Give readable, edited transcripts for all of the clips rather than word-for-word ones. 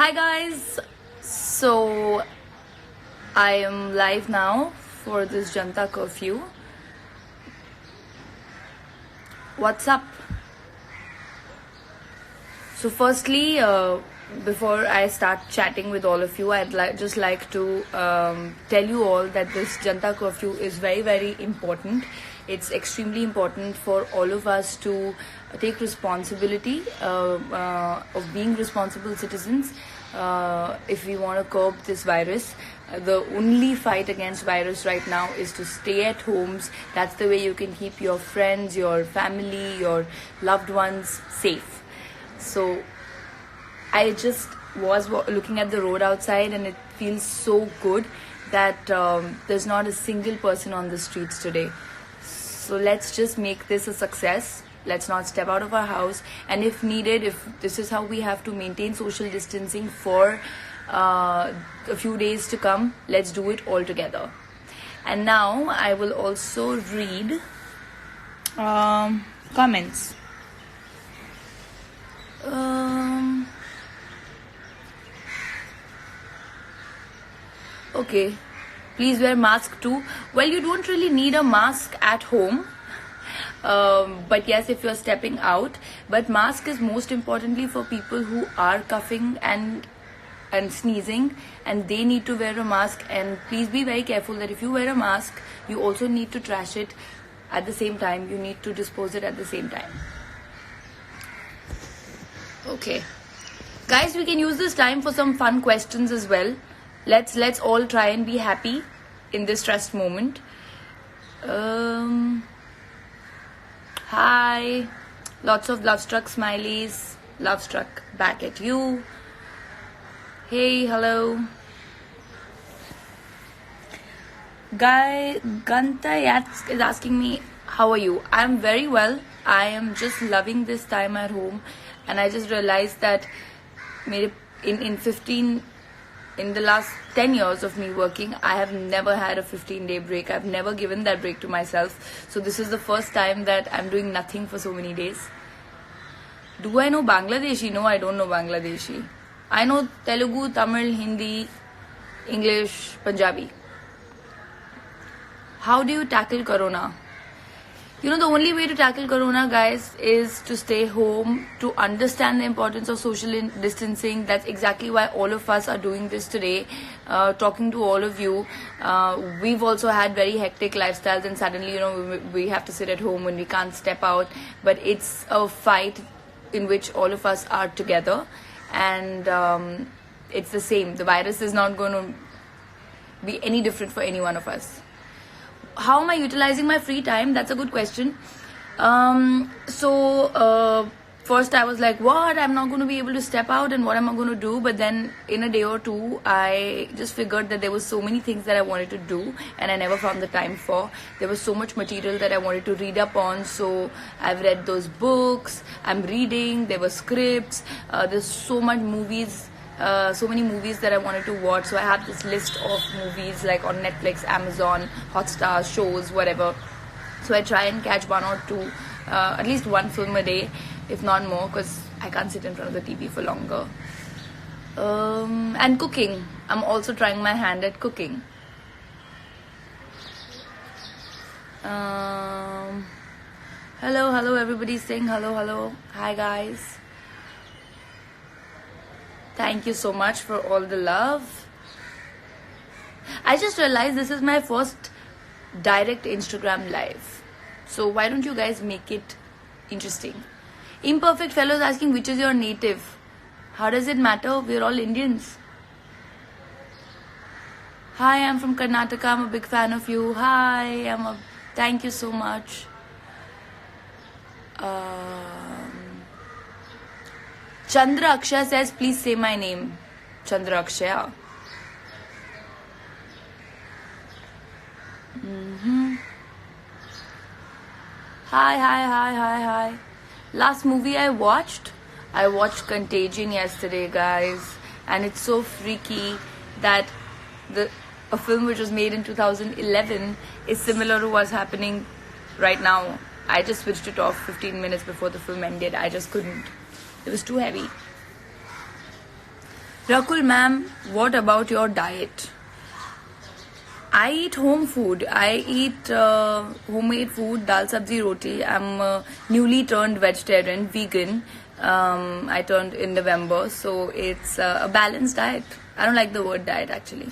Hi guys, so I am live now for this Janta curfew. What's up? So firstly, before I start chatting with all of you, I'd just like to tell you all that this Janta curfew is very, very important. It's extremely important for all of us to take responsibility of being responsible citizens if we want to curb this virus. The only fight against virus right now is to stay at homes. That's the way you can keep your friends, your family, your loved ones safe. So I just was looking at the road outside and it feels so good that there's not a single person on the streets today. So let's just make this a success. Let's not step out of our house, and if needed, if this is how we have to maintain social distancing for a few days to come, let's do it all together. And now I will also read comments. Okay, please wear mask too. Well, you don't really need a mask at home, but yes, if you're stepping out. But mask is most importantly for people who are coughing and sneezing, and they need to wear a mask. And please be very careful that if you wear a mask, you also need to trash it at the same time. You need to dispose it at the same time. Okay, guys, we can use this time for some fun questions as well. Let's all try and be happy in this stressed moment. Hi, lots of love struck smileys. Love struck back at you. Hey, hello. Guy Ganta is asking me, how are you? I'm very well. I am just loving this time at home, and I just realized that in the last 10 years of me working, I have never had a 15-day break. I've never given that break to myself. So this is the first time that I'm doing nothing for so many days. Do I know Bangladeshi? No, I don't know Bangladeshi. I know Telugu, Tamil, Hindi, English, Punjabi. How do you tackle Corona? You know, the only way to tackle Corona, guys, is to stay home, to understand the importance of social distancing. That's exactly why all of us are doing this today, talking to all of you. We've also had very hectic lifestyles, and suddenly, we have to sit at home when we can't step out. But it's a fight in which all of us are together, and it's the same. The virus is not going to be any different for any one of us. How am I utilizing my free time? That's a good question. First I was like, what? I'm not going to be able to step out, and what am I going to do? But then in a day or two, I just figured that there were so many things that I wanted to do, and I never found the time for. There was so much material that I wanted to read up on, so I've read those books. I'm reading. There were scripts. There's so many movies that I wanted to watch. So I have this list of movies like on Netflix, Amazon, Hotstar, shows, whatever. So I try and catch one or two, at least one film a day, if not more, because I can't sit in front of the TV for longer. And cooking. I'm also trying my hand at cooking. Hello, everybody's saying hello. Hi, guys. Thank you so much for all the love. I just realized this is my first direct Instagram live. So why don't you guys make it interesting? Imperfect Fellows asking, which is your native? How does it matter? We're all Indians. Hi, I'm from Karnataka. I'm a big fan of you. Hi, thank you so much. Chandra Akshaya says, please say my name. Chandra Akshaya. Hi. Last movie I watched Contagion yesterday, guys. And it's so freaky that a film which was made in 2011 is similar to what's happening right now. I just switched it off 15 minutes before the film ended. I just couldn't. It was too heavy. Rakul ma'am, what about your diet? I eat home food. I eat homemade food, dal sabzi roti. I'm newly turned vegetarian, vegan. I turned in November, so it's a balanced diet. I don't like the word diet actually.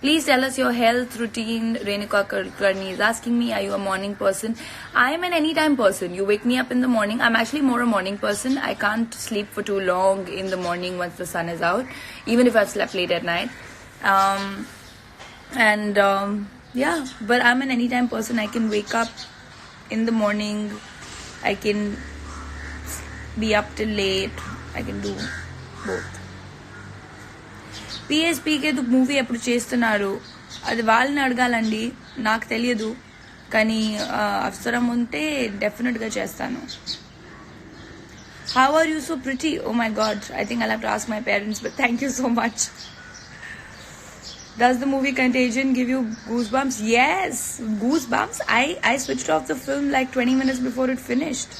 Please tell us your health routine. Renuka Kulkarni is asking me, are you a morning person? I am an anytime person. You wake me up in the morning. I'm actually more a morning person. I can't sleep for too long in the morning once the sun is out, even if I've slept late at night. Yeah, but I'm an anytime person. I can wake up in the morning. I can be up till late. I can do both. PSPK movie ఎప్పుడు చేస్తున్నారు? అది వాళ్ళని అడగాలండి, నాకు తెలియదు. కానీ అవసరం ఉంటే డెఫినెట్గా చేస్తాను. How are you so pretty? Oh my god, I think I'll have to ask my parents, but thank you so much. Does the movie Contagion give you goosebumps? Yes, goosebumps. I switched off the film like 20 minutes before it finished.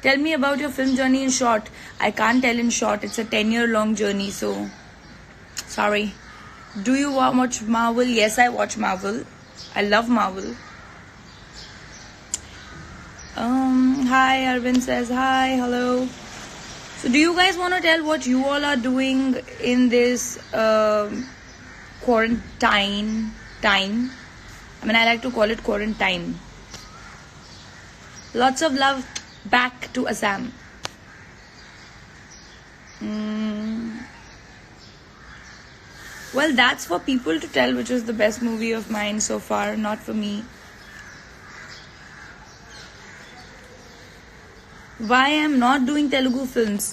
Tell me about your film journey in short. I can't tell in short. It's a 10-year long journey, so sorry. Do you watch Marvel? Yes, I watch Marvel. I love Marvel. Hi, Arvind says hi. Hello. So do you guys want to tell what you all are doing in this quarantine time? I mean, I like to call it quarantine. Lots of love back to Assam. Well, that's for people to tell which is the best movie of mine so far, not for me. Why I'm not doing Telugu films?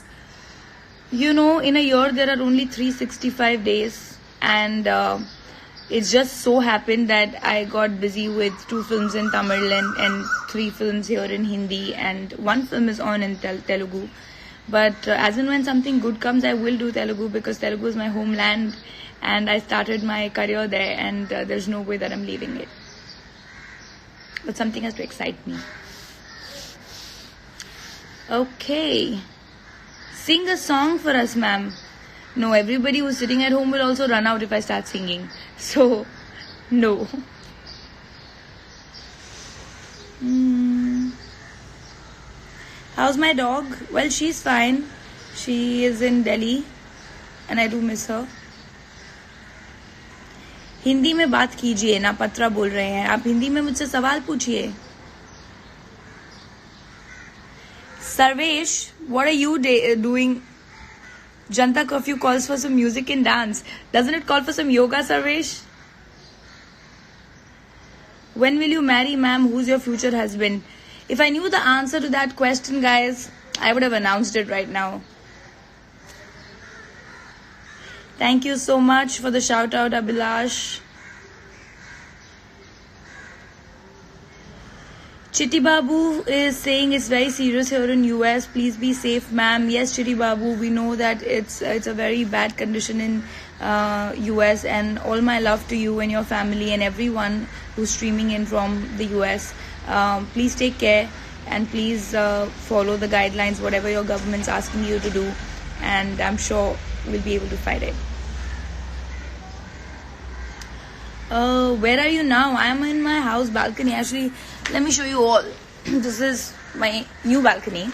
You know, in a year there are only 365 days, and it's just so happened that I got busy with 2 films in Tamil and 3 films here in Hindi, and 1 film is on in Telugu. But as and when something good comes, I will do Telugu, because Telugu is my homeland and I started my career there, and there's no way that I'm leaving it. But something has to excite me. Okay. Sing a song for us, ma'am. No, everybody who's sitting at home will also run out if I start singing. So, no. How's my dog? Well, she's fine. She is in Delhi and I do miss her. Hindi में बात कीजिए ना, पत्रा बोल रहे हैं आप. हिंदी में मुझसे सवाल पूछिए. Sarvesh, what are you doing? Janta curfew calls for some music and dance. Doesn't it call for some yoga, Sarvesh? When will you marry, ma'am? Who's your future husband? If I knew the answer to that question, guys, I would have announced it right now. Thank you so much for the shout out, Abhilash. Chitty Babu is saying it's very serious here in US. Please be safe, ma'am. Yes, Chitty Babu, we know that it's a very bad condition in US, and all my love to you and your family and everyone who's streaming in from the US. Please take care, and please follow the guidelines, whatever your government's asking you to do, and I'm sure we'll be able to fight it. Where are you now? I am in my house balcony. Actually, let me show you all. This is my new balcony.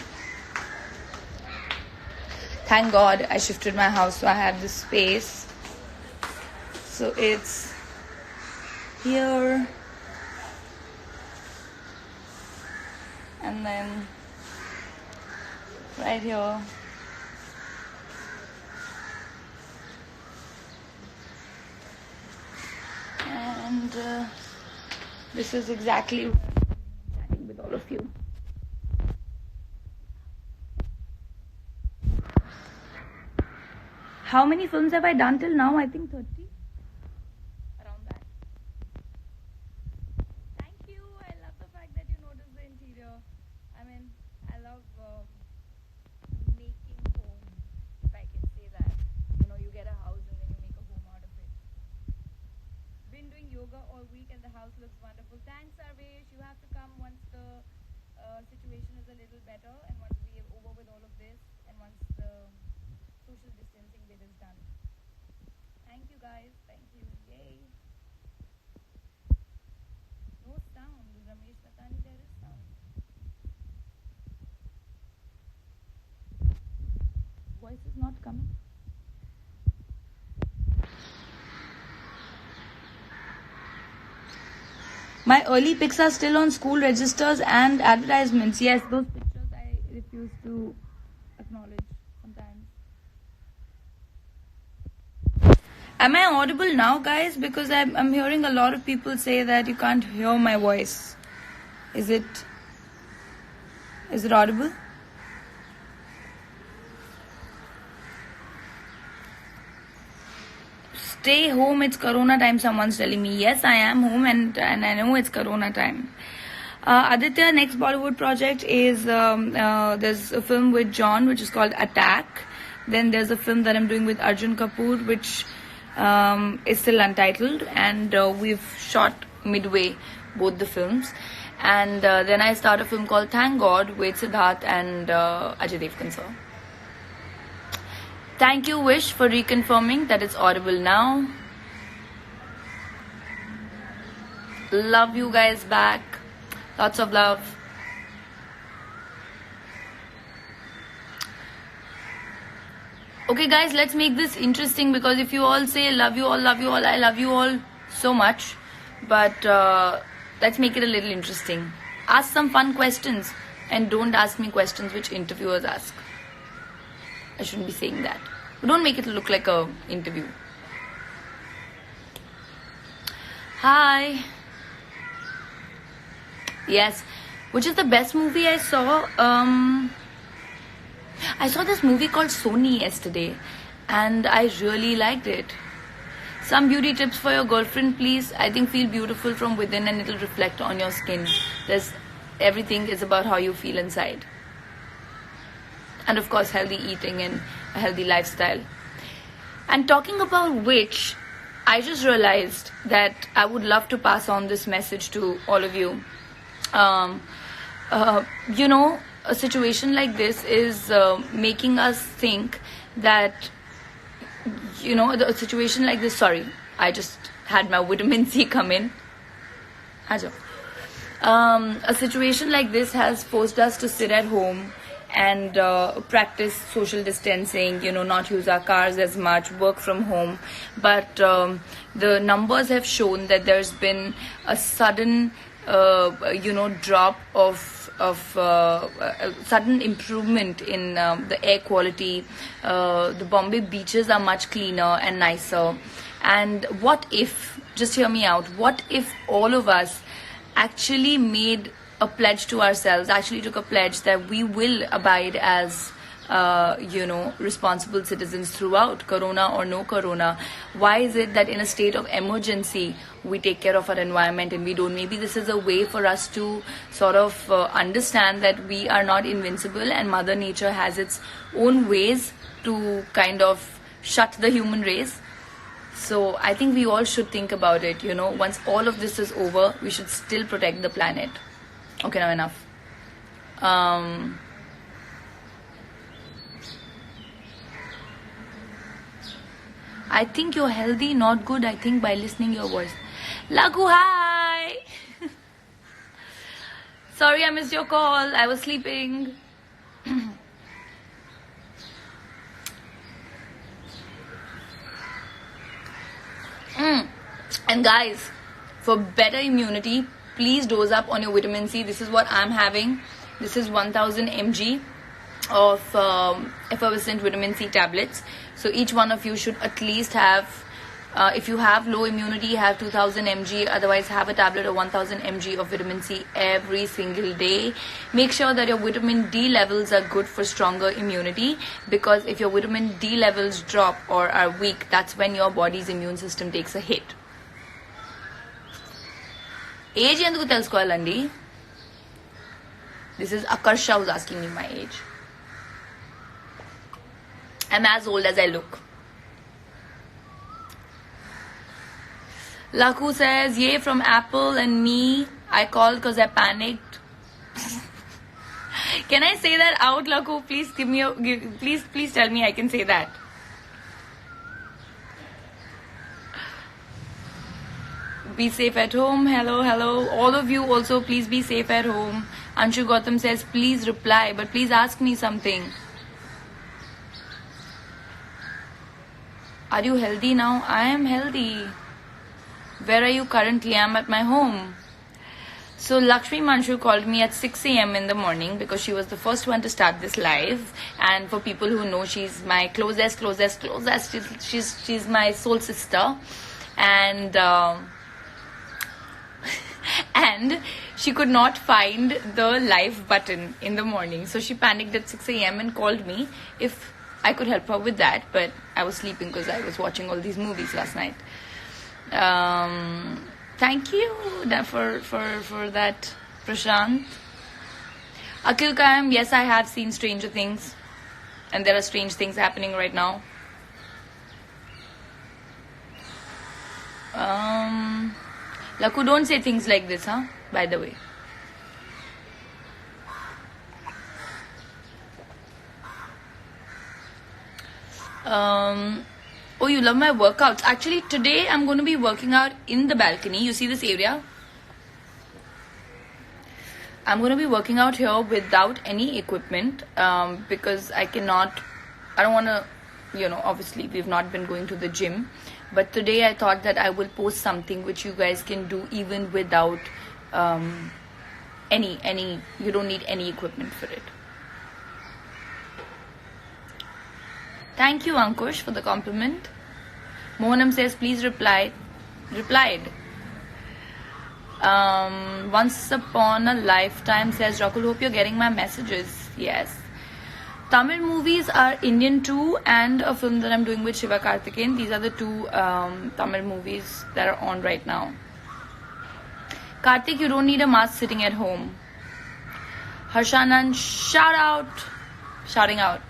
Thank God I shifted my house, so I have this space. So it's here, and then right here. And this is exactly where I'm chatting with all of you. How many films have I done till now? I think 30. Around that. Thank you. I love the fact that you noticed the interior. I mean, I love making home, if I can say that. You know, you get a house and then you make a home out of it. Been doing yoga all week and the house looks wonderful. Thanks, Sarvesh. You have to come once the situation is a little better, and once we are over with all of this, and once the social distancing bit is done. Thank you guys. Thank you. Yay. No sound. Ramesh Latani, there is sound. Voice is not coming. My early pics are still on school registers and advertisements. Yes, those pictures I refuse to acknowledge sometimes. Am I audible now, guys? Because I'm hearing a lot of people say that you can't hear my voice. Is it audible? Stay home, it's corona time, someone's telling me. Yes, I am home and I know it's corona time. Aditya, next Bollywood project is there's a film with John which is called Attack. Then there's a film that I'm doing with Arjun Kapoor which is still untitled, and we've shot midway both the films. And then I start a film called Thank God with Siddharth and Ajay Devgan sir. Thank you, Wish, for reconfirming that it's audible now. Love you guys back. Lots of love. Okay, guys, let's make this interesting, because if you all say love you all, I love you all so much. But let's make it a little interesting. Ask some fun questions and don't ask me questions which interviewers ask. I shouldn't be saying that. But don't make it look like a interview. Hi. Yes. Which is the best movie I saw? I saw this movie called Sony yesterday and I really liked it. Some beauty tips for your girlfriend, please. I think feel beautiful from within and it'll reflect on your skin. Everything is about how you feel inside. And of course, healthy eating and a healthy lifestyle. And talking about which, I just realized that I would love to pass on this message to all of you. You know, a situation like this is making us think that, you know, a situation like this, sorry, I just had my vitamin C come in. A situation like this has forced us to sit at home and practice social distancing, you know, not use our cars as much, work from home. But the numbers have shown that there's been a sudden, drop of sudden improvement in the air quality. The Bombay beaches are much cleaner and nicer. And what if, just hear me out, what if all of us actually made a pledge to ourselves, actually took a pledge that we will abide as responsible citizens throughout, corona or no corona? Why is it that in a state of emergency we take care of our environment and we don't? Maybe this is a way for us to sort of understand that we are not invincible and Mother Nature has its own ways to kind of shut the human race. So I think we all should think about it, you know, once all of this is over, we should still protect the planet. Okay, now enough. I think you're healthy, not good, I think, by listening your voice. Lagu, hi! Sorry I missed your call, I was sleeping. And guys, for better immunity, please dose up on your vitamin C. This is what I'm having. This is 1000 mg of effervescent vitamin C tablets. So each one of you should at least have, if you have low immunity, have 2000 mg. Otherwise, have a tablet of 1000 mg of vitamin C every single day. Make sure that your vitamin D levels are good for stronger immunity, because if your vitamin D levels drop or are weak, that's when your body's immune system takes a hit. Age enduku telusukovalandi? This is Akarsha who's asking me my age. I'm as old as I look. Laku says, yay from Apple and me. I called because I panicked. Can I say that out, Laku? Please please tell me I can say that. Be safe at home. Hello. All of you also, please be safe at home. Anshu Gautam says, please reply, but please ask me something. Are you healthy now? I am healthy. Where are you currently? I'm at my home. So Lakshmi Manshu called me at 6 a.m. in the morning because she was the first one to start this live. And for people who know, she's my closest. She's my soul sister. And and she could not find the live button in the morning. So she panicked at 6 a.m. and called me if I could help her with that. But I was sleeping because I was watching all these movies last night. Thank you for that, Prashant. Akhil Kayam, yes, I have seen Stranger Things. And there are strange things happening right now. Laku, don't say things like this, huh? By the way. Oh, you love my workouts. Actually, today I'm going to be working out in the balcony. You see this area? I'm going to be working out here without any equipment because I don't want to, obviously we've not been going to the gym. But today I thought that I will post something which you guys can do even without you don't need any equipment for it. Thank you, Ankush, for the compliment. Mohanam says, please replied. Once upon a lifetime says, Rakul, hope you're getting my messages. Yes. Tamil movies are Indian too, and a film that I'm doing with Shiva Karthikeyan. These are the two Tamil movies that are on right now. Karthik, you don't need a mask sitting at home. Harshanan, shouting out.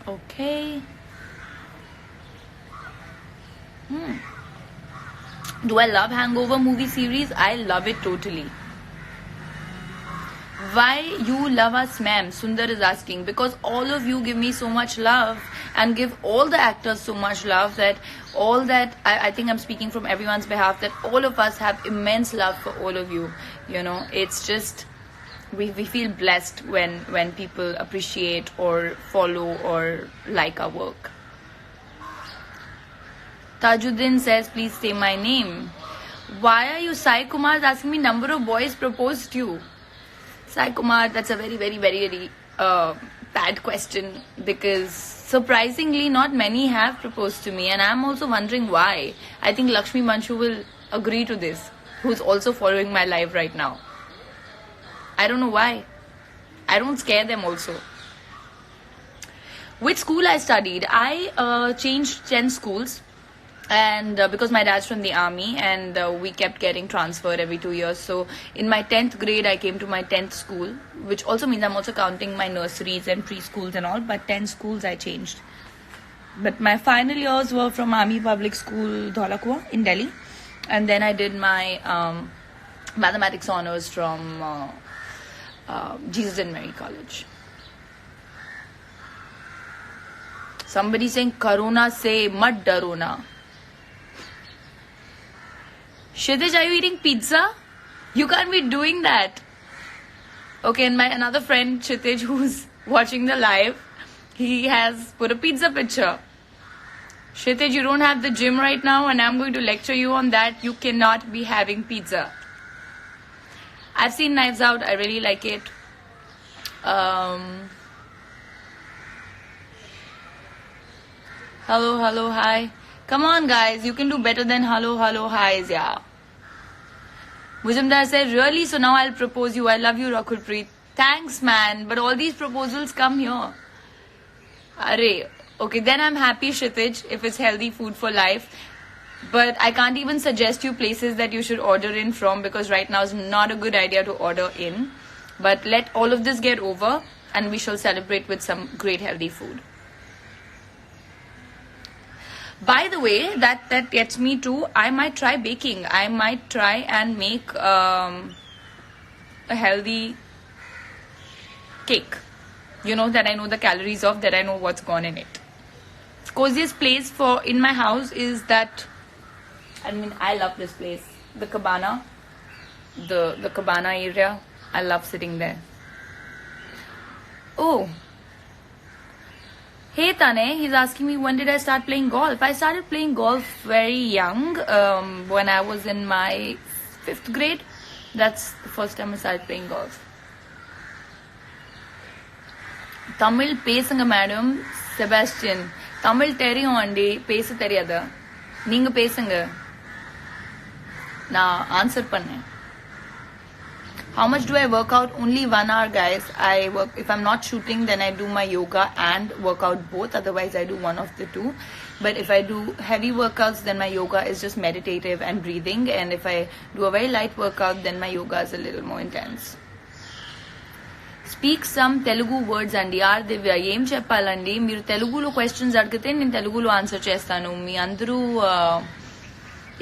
Okay. Do I love Hangover movie series? I love it totally. Why you love us, ma'am? Sundar is asking. Because all of you give me so much love and give all the actors so much love that I think I'm speaking from everyone's behalf, that all of us have immense love for all of you. It's just we feel blessed when people appreciate or follow or like our work. Tajuddin says, please say my name. Why are you, Sai Kumar, asking me number of boys proposed to you? Sai Kumar, that's a very, very, very, very bad question, because surprisingly not many have proposed to me, and I'm also wondering why. I think Lakshmi Manshu will agree to this, who's also following my live right now. I don't know why. I don't scare them also. Which school I studied? I changed 10 schools. And because my dad's from the army, and we kept getting transferred every 2 years. So in my 10th grade, I came to my 10th school, which also means I'm also counting my nurseries and preschools and all, but 10 schools I changed. But my final years were from Army Public School, Dholakua in Delhi. And then I did my mathematics honors from Jesus and Mary College. Somebody saying, Corona se mat darona. Kshitij, are you eating pizza? You can't be doing that. Okay, and my another friend, Kshitij, who's watching the live, he has put a pizza picture. Kshitij, you don't have the gym right now, and I'm going to lecture you on that. You cannot be having pizza. I've seen Knives Out. I really like it. Hello, hi. Come on, guys. You can do better than hello, hi's, yeah. Mujamdar said, really? So now I'll propose you. I love you, Rakul Preet. Thanks, man. But all these proposals come here. Array. Okay, then I'm happy, Kshitij, if it's healthy food for life. But I can't even suggest you places that you should order in from, because right now is not a good idea to order in. But let all of this get over and we shall celebrate with some great healthy food. By the way, that gets me to, I might try baking. I might try and make a healthy cake. That I know the calories of, that I know what's gone in it. Coziest place for in my house is that, I love this place. The cabana. The cabana area. I love sitting there. Oh. Hey Tane, he's asking me when did I start playing golf. I started playing golf very young, when I was in my 5th grade. That's the first time I started playing golf. Tamil பேசுங்க madam Sebastian. Tamil தெரியும் aunty, பேச தெரியாதா? நீங்க பேசுங்க, நான் answer பண்ணேன். How much do I work out? Only 1 hour, guys. I work, if I'm not shooting, then I do my yoga and work out both. Otherwise, I do one of the two. But if I do heavy workouts, then my yoga is just meditative and breathing. And if I do a very light workout, then my yoga is a little more intense. Speak some Telugu words అండి. Are దివ్య ఏం చెప్పాలండి? మీరు తెలుగులో questions అడిగితే నేను తెలుగులో answer చేస్తాను. మీ అందరూ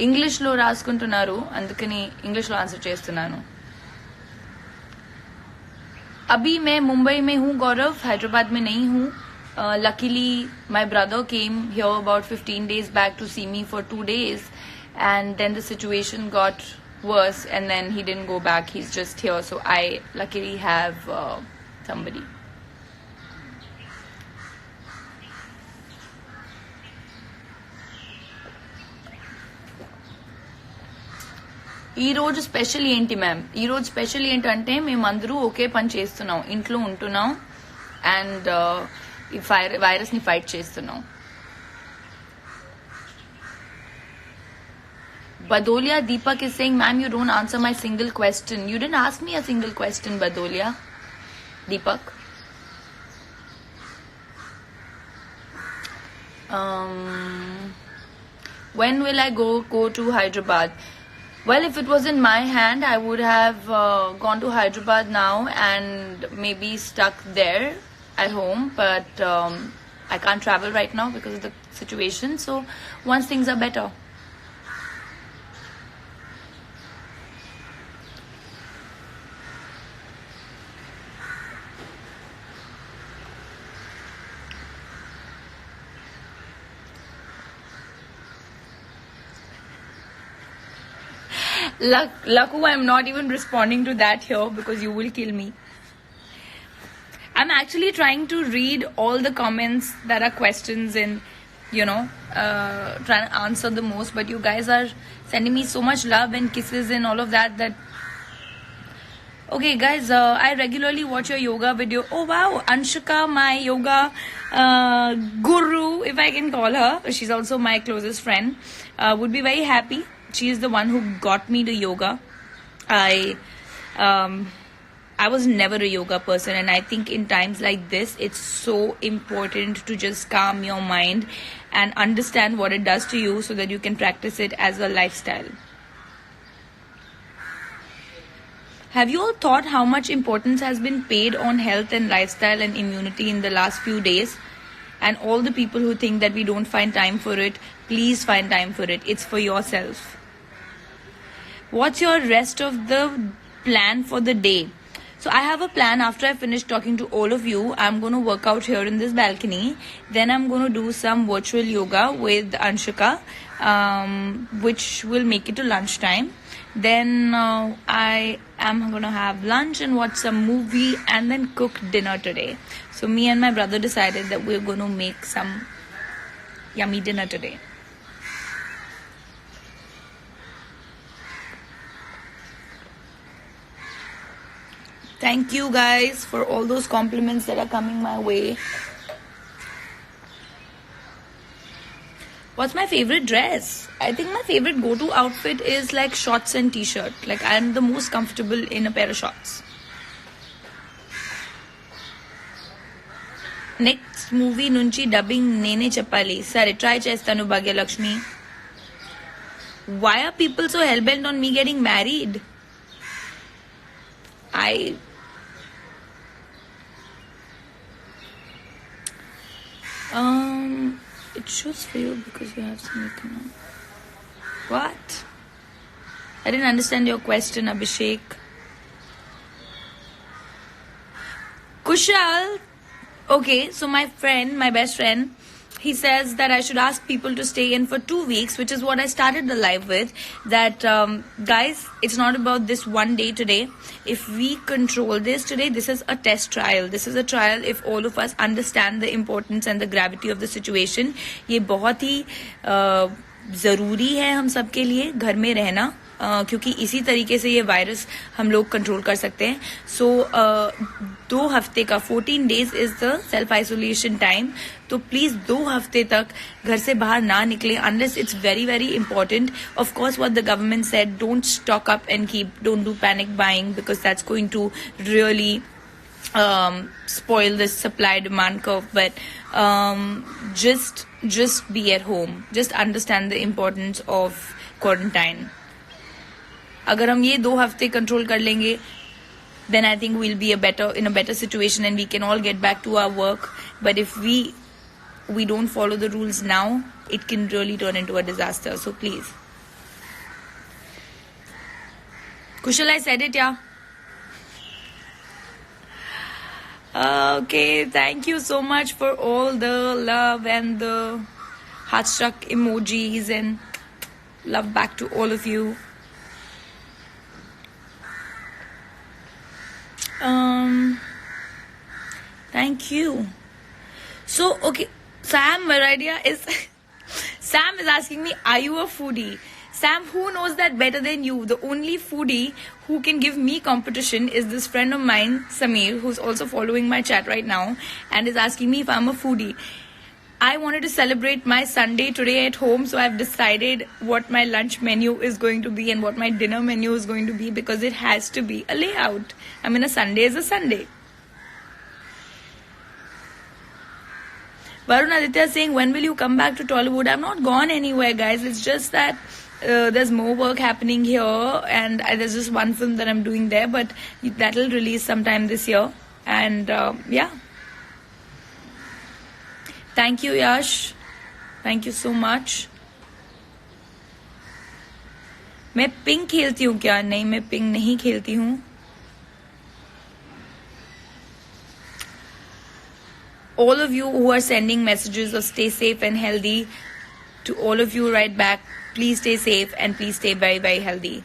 ఇంగ్లీష్లో రాసుకుంటున్నారు, అందుకని ఇంగ్లీష్లో ఆన్సర్ చేస్తున్నాను. अभी मैं मुंबई में हूँ गौरव, हैदराबाद में नहीं हूँ. Luckily my brother came here about 15 days back to see me for 2 days, and then the situation got worse and then he didn't go back. He's just here, so I luckily have somebody. ఈ రోజు special ఏంటి ma'am? ఈ రోజు special ఏంటంటే మేమందరూ ఒకే పని చేస్తున్నాం, ఇంట్లో ఉంటున్నాం అండ్ ఈ వైరస్ ని ఫైట్ చేస్తున్నాం. Badolia Deepak is saying, ma'am, you don't answer my single question. You didn't ask me a single question, Badolia. Deepak. When will I go to Hyderabad? Well, if it was in my hand, I would have gone to Hyderabad now and maybe stuck there at home. But I can't travel right now because of the situation. So once things are better. Laku, I'm not even responding to that here because you will kill me. I'm actually trying to read all the comments that are questions and, trying to answer the most. But you guys are sending me so much love and kisses and all of that. Okay, guys, I regularly watch your yoga video. Oh, wow. Anshika, my yoga guru, if I can call her. She's also my closest friend. Would be very happy. She is the one who got me to yoga. I was never a yoga person, and I think in times like this, it's so important to just calm your mind and understand what it does to you so that you can practice it as a lifestyle. Have you all thought how much importance has been paid on health and lifestyle and immunity in the last few days? And all the people who think that we don't find time for it, please find time for it. It's for yourself. What's your rest of the plan for the day? So I have a plan. After I finish talking to all of you, I'm going to work out here in this balcony. Then I'm going to do some virtual yoga with Anshika, which will make it to lunchtime. Then I am going to have lunch and watch some movie and then cook dinner today. So me and my brother decided that we're going to make some yummy dinner today. Thank you guys for all those compliments that are coming my way. What's my favorite dress? I think my favorite go-to outfit is like shorts and t-shirt. Like I'm the most comfortable in a pair of shorts. Next movie nunchi dubbing nene cheppali. Sare try chestanu Bhagyalakshmi. Why are people so hellbent on me getting married? It shoots for you because you have some economic. What? I didn't understand your question, Abhishek. Kushal. Okay, so my best friend, he says that I should ask people to stay in for 2 weeks, which is what I started the live with. That guys, it's not about this one day today. If we control this today, this is a test trial. This is a trial if all of us understand the importance and the gravity of the situation. ये बहुत ही ज़रूरी है हम सब के लिए घर में रहना, क्योंकि इसी तरीके से ये वायरस हम लोग कंट्रोल कर सकते हैं. सो 2 हफ्ते का 14 days is the self isolation time. तो प्लीज 2 हफ्ते तक घर से बाहर ना निकले unless it's very very important. Of course what the government said, don't stock up and don't do panic buying because that's going to really spoil this supply demand curve, but just be at home. Just understand the importance of quarantine. अगर हम ये 2 हफ्ते control कर लेंगे, then I think we'll be in a better situation and we can all get back to our work. But if we don't follow the rules now, it can really turn into a disaster. So please. Kushal, I said it, yeah. Okay, thank you so much for all the love and the heart-struck emojis, and love back to all of you. Thank you. So, okay, Sam Maradia is Sam is asking me, are you a foodie? Sam, who knows that better than you? The only foodie who can give me competition is this friend of mine, Sameer, who's also following my chat right now and is asking me if I'm a foodie. I wanted to celebrate my Sunday today at home, so I've decided what my lunch menu is going to be and what my dinner menu is going to be, because it has to be a layout. I mean, a Sunday is a Sunday. Varun Aditya saying, when will you come back to Tollywood? I'm not gone anywhere, guys. It's just that there's more work happening here, and there's just one film that I'm doing there, but that'll release sometime this year. And yeah. Thank you, Yash. Thank you so much. मैं pink खेलती हूँ क्या? नहीं, मैं pink नहीं खेलती हूँ. All of you who are sending messages of stay safe and healthy, to all of you right back, please stay safe and please stay very, very healthy.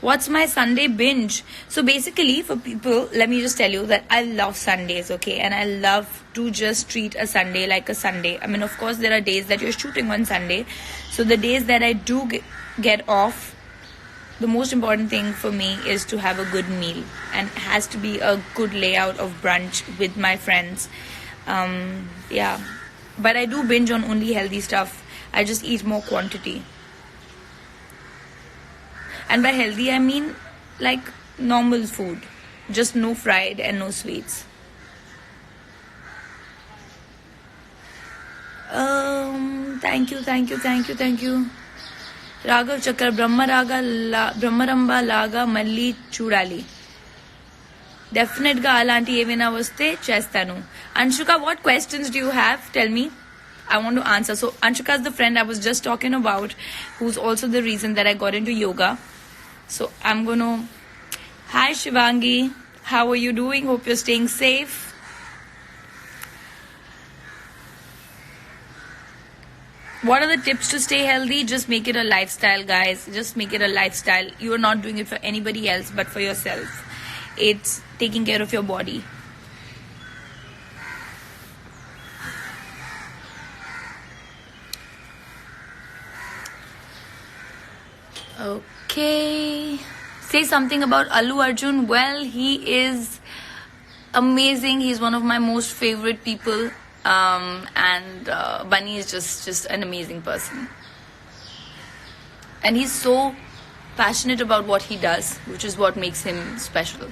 What's my Sunday binge? So basically, for people, let me just tell you that I love Sundays, okay? And I love to just treat a Sunday like a Sunday. I mean, of course, there are days that you're shooting on Sunday. So the days that I do get off, the most important thing for me is to have a good meal. And it has to be a good layout of brunch with my friends. Yeah. But I do binge on only healthy stuff. I just eat more quantity. And by healthy, I mean like normal food. Just no fried and no sweets. Thank you. Raghav Chakra, Brahmaramba Laga Malli Chudali. Definite ga alanti evena vaste chestanu. Anshuka, what questions do you have? Tell me. I want to answer. So Anshuka is the friend I was just talking about, who's also the reason that I got into yoga. So I'm gonna. Hi Shivangi, how are you doing? Hope you're staying safe. What are the tips to stay healthy? Just make it a lifestyle, guys. Just make it a lifestyle. You are not doing it for anybody else but for yourself. It's taking care of your body. Okay. Say something about Allu Arjun. Well, he is amazing. He's one of my most favorite people. And Bunny is just an amazing person. And he's so passionate about what he does, which is what makes him special.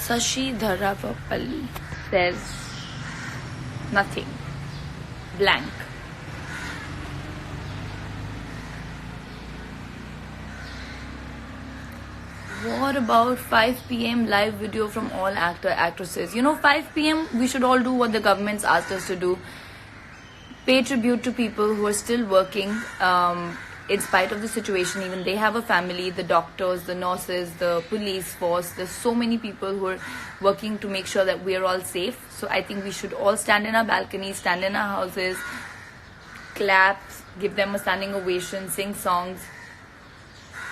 Sashi Dharapalli says nothing. Blank. What about 5 p.m. live video from all actresses? 5 p.m. we should all do what the government's asked us to do. Pay tribute to people who are still working in spite of the situation. Even they have a family, the doctors, the nurses, the police force. There's so many people who are working to make sure that we are all safe. So I think we should all stand in our balconies, stand in our houses, clap, give them a standing ovation, sing songs,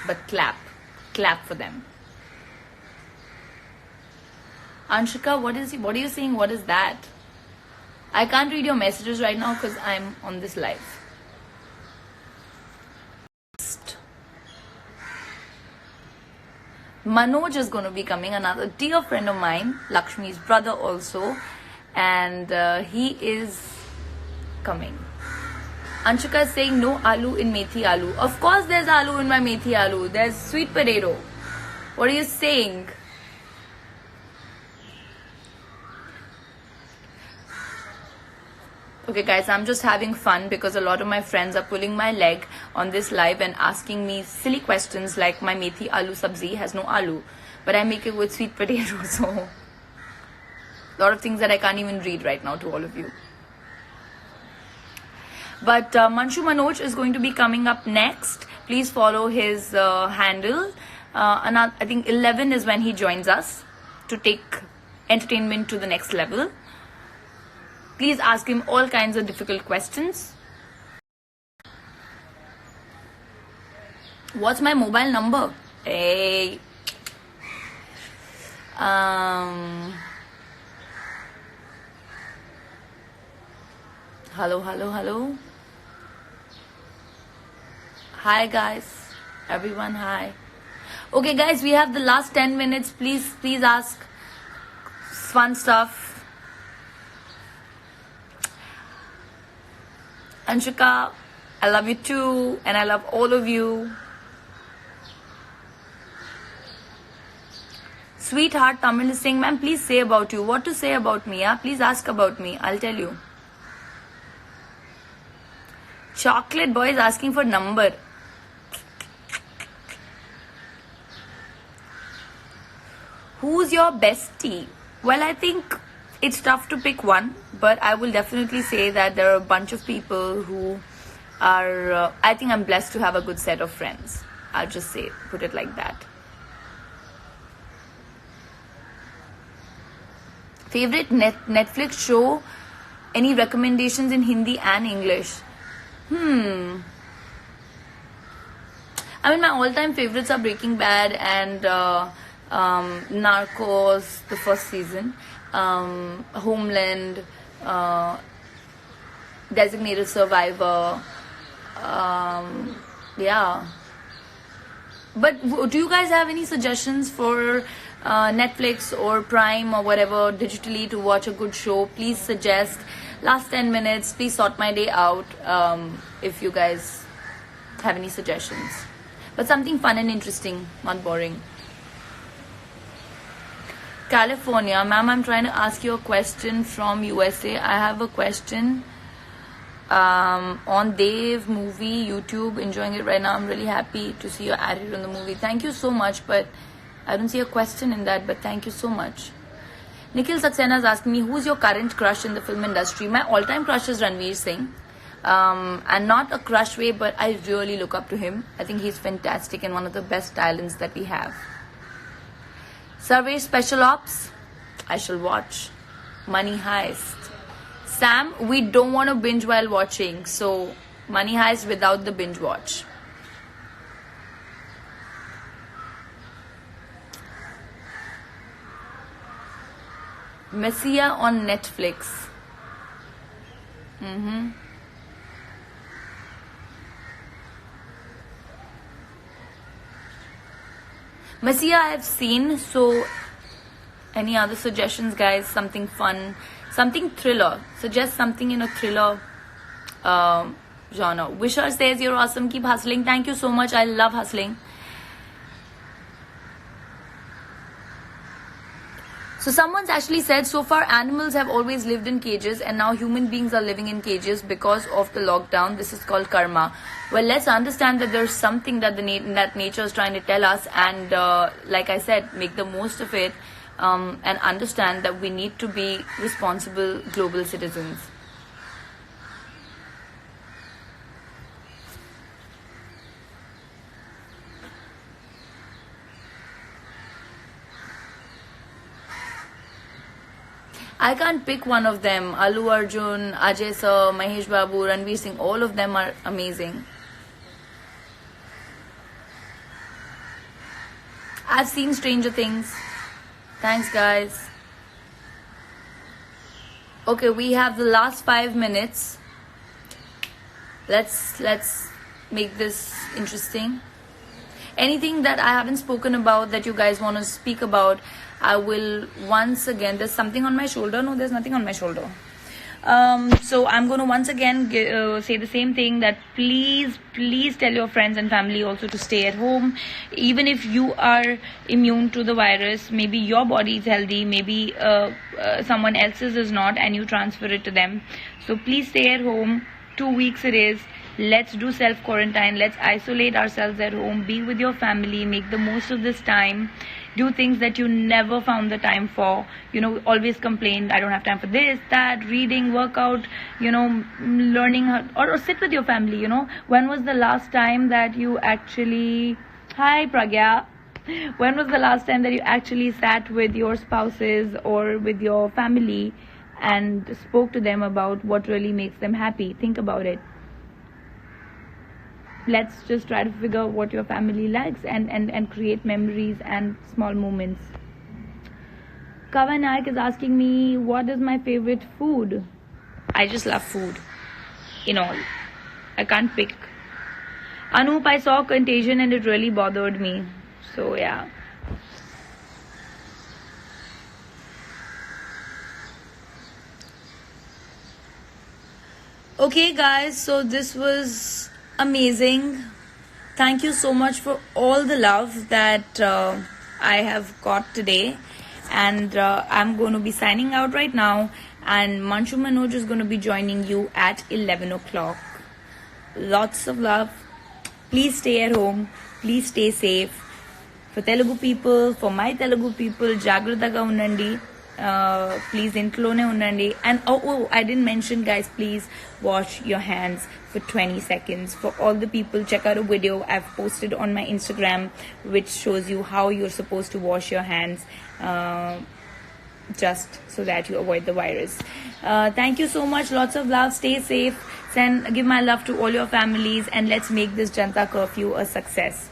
but clap for them. Anshika, what are you saying? What is that? I can't read your messages right now because I'm on this live. Manoj is going to be coming, another dear friend of mine, Lakshmi's brother also, and he is coming. Anshika is saying no aloo in methi aloo. Of course there's aloo in my methi aloo. There's sweet potato. What are you saying? Okay guys, I'm just having fun because a lot of my friends are pulling my leg on this live and asking me silly questions like my methi aloo sabzi has no aloo, but I make it with sweet potato. So a lot of things that I can't even read right now to all of you. But Manshu Manoj is going to be coming up next. Please follow his handle. I think 11 is when he joins us to take entertainment to the next level. Please ask him all kinds of difficult questions. What's my mobile number? Hey. Hello. Hi guys, everyone, hi. Okay guys, we have the last 10 minutes. Please ask fun stuff. Anshika, I love you too, and I love all of you. Sweetheart Tamil is saying, ma'am, please say about you. What to say about me? Yeah? Please ask about me. I'll tell you. Chocolate boy is asking for number. Who's your bestie? Well, I think it's tough to pick one, but I will definitely say that there are a bunch of people who are, I think I'm blessed to have a good set of friends. I'll just put it like that. Favorite Netflix show? Any recommendations in Hindi and English? I mean, my all-time favorites are Breaking Bad and Narcos, the first season, Homeland, Designated Survivor, yeah. But do you guys have any suggestions for Netflix or Prime or whatever digitally to watch a good show? Please suggest. Last 10 minutes, please sort my day out if you guys have any suggestions. But something fun and interesting, not boring. California, ma'am, I'm trying to ask you a question from USA. I have a question on Dave movie, YouTube, enjoying it right now. I'm really happy to see your attitude on the movie. Thank you so much, but I don't see a question in that, but thank you so much. Nikhil Saxena is asking me, who's your current crush in the film industry? My all-time crush is Ranveer Singh. And not a crush way, but I really look up to him. I think he's fantastic and one of the best talents that we have. Survey Special Ops, I shall watch. Money Heist. Sam, we don't want to binge while watching, so Money Heist without the binge watch. Messiah on Netflix. Messiah I have seen, so any other suggestions, guys? Something fun, something thriller. Suggest something in a thriller genre. Vishal says you're awesome, keep hustling. Thank you so much, I love hustling. So someone's actually said, so far animals have always lived in cages and now human beings are living in cages because of the lockdown. This is called karma. Well, let's understand that there's something that that nature is trying to tell us, and like I said, make the most of it, and understand that we need to be responsible global citizens. I can't pick one of them. Allu Arjun, Ajay Sir, Mahesh Babu, Ranveer Singh, all of them are amazing. I've seen Stranger Things. Thanks, guys. Okay, we have the last 5 minutes. Let's make this interesting. Anything that I haven't spoken about that you guys want to speak about, I will once again. There's something on my shoulder. No, there's nothing on my shoulder. So I'm going to once again say the same thing, that please tell your friends and family also to stay at home. Even if you are immune to the virus, maybe your body is healthy, maybe someone else's is not, and you transfer it to them. So please stay at home. 2 weeks it is. Let's do self-quarantine. Let's isolate ourselves at home. Be with your family. Make the most of this time. Do things that you never found the time for. Always complain, I don't have time for this, that, reading, workout, learning, or sit with your family. When was the last time that you actually... Hi, Pragya. When was the last time that you actually sat with your spouses or with your family and spoke to them about what really makes them happy? Think about it. Let's just try to figure out what your family likes and create memories and small moments. Kava Naik is asking me, what is my favorite food? I just love food. In all. I can't pick. Anup, I saw Contagion and it really bothered me. So yeah. Okay guys, so this was amazing. Thank you so much for all the love that I have got today, and I'm going to be signing out right now, and Manshu Manoj is going to be joining you at 11 o'clock. Lots of love. Please stay at home. Please stay safe. For Telugu people, for my Telugu people, Jagrataga Unnandi. Please intlone unnandi. And I didn't mention, guys, please wash your hands for 20 seconds. For all the people, check out a video I've posted on my Instagram which shows you how you're supposed to wash your hands, just so that you avoid the virus. Thank you so much. Lots of love. Stay safe. Give my love to all your families, and let's make this Janta curfew a success.